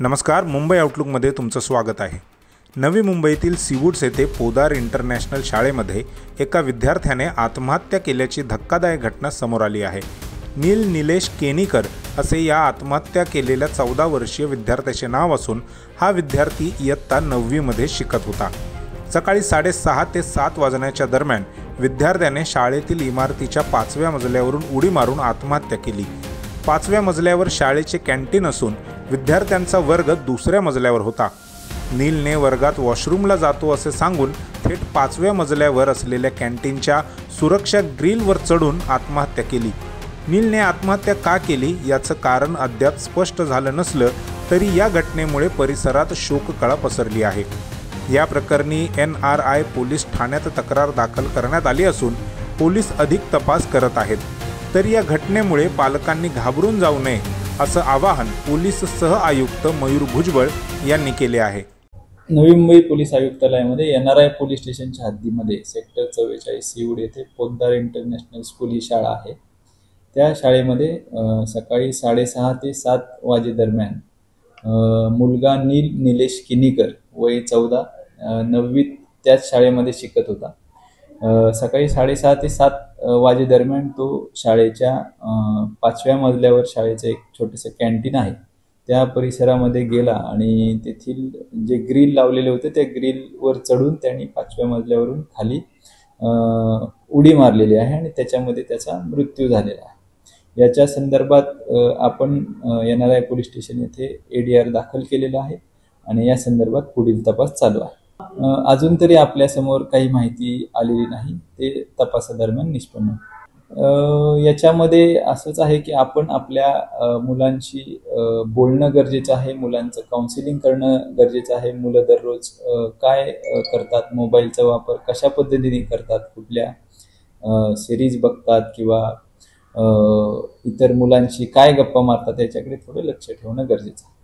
नमस्कार, मुंबई आउटलुकमध्ये तुमचं स्वागत आहे। नवी मुंबईतील सीवूड्स येथे पोदार इंटरनॅशनल शाळेमध्ये एका विद्यार्थ्याने आत्महत्या केल्याची धक्कादायक घटना समोर आली आहे। नील निलेश केनीकर असे या आत्महत्या केलेल्या 14 वर्षीय विद्यार्थ्याचे नाव असून हा विद्यार्थी इयत्ता 9वी मध्ये शिकत होता। सकाळी 6:30 ते 7 वाजण्याच्या दरम्यान विद्यार्थ्याने शाळेतील इमारतीच्या 5व्या मजल्यावरून उडी मारून आत्महत्या केली। 5व्या मजल्यावर शाळेचे कॅन्टीन असून विद्यार्थ्यांचा वर्ग 2ऱ्या मजल्यावर होता। नीलने वर्गात वॉशरूमला जातो असे सांगून थेट 5व्या मजल्यावर असलेल्या कॅन्टीनच्या सुरक्षा ग्रिलवर चढून आत्महत्या केली। नीलने आत्महत्या का केली याचं कारण अद्याप स्पष्ट झालं नसलं तरी या घटनेमुळे परिसरात शोककळा पसरली आहे। या प्रकरणी NRI पोलीस ठाण्यात तक्रार दाखल करण्यात आली असून पोलीस अधिक तपास करत आहेत। तर या घटनेमुळे पालकांनी घाबरून जाऊ नये असं आवाहन पोलीस सह आयुक्त मयूर भुजबळ यांनी केले आहे। Navi Mumbai police आयुक्तालयामध्ये NRI police स्टेशनच्या हद्दीमध्ये सेक्टर 44 सीवूड येथे पोदार इंटरनॅशनल स्कूल ही शाळा आहे। त्या शाळेमध्ये सकाळी 6:30 ते 7 वाजेदरम्यान मुलगा नील निलेश केनीकर वय 14 9वीत त्याच शाळेमध्ये शिकत होता। सकाळी 6:30 ते 7 वाजेदरम्यान तो शाळेच्या 5व्या मजल्यावर शाळेचं एक छोटंसं कॅन्टीन आहे त्या परिसरामध्ये गेला आणि तेथील जे ग्रिल लावलेले होते त्या ग्रिलवर चढून त्यांनी 5व्या मजल्यावरून खाली उडी मारलेली आहे आणि त्याच्यामध्ये त्याचा मृत्यू झालेला आहे। याच्या संदर्भात आपण NRI पोलीस स्टेशन येथे ADR दाखल केलेला आहे आणि या संदर्भात पुढील तपास चालू आहे। अजून तरी आपल्या समोर काही माहिती आलेली नाही, ते तपासादरम्यान निष्पन्न। याच्यामध्ये असंच आहे की आपण आपल्या मुलांशी बोलणं गरजेचं आहे, मुलांचं काउन्सिलिंग करणं गरजेचं आहे। मुलं दररोज काय करतात, मोबाईलचा वापर कशा पद्धतीने करतात, कुठल्या सिरीज बघतात किंवा इतर मुलांशी काय गप्पा मारतात याच्याकडे थोडं लक्ष ठेवणं गरजेचं आहे।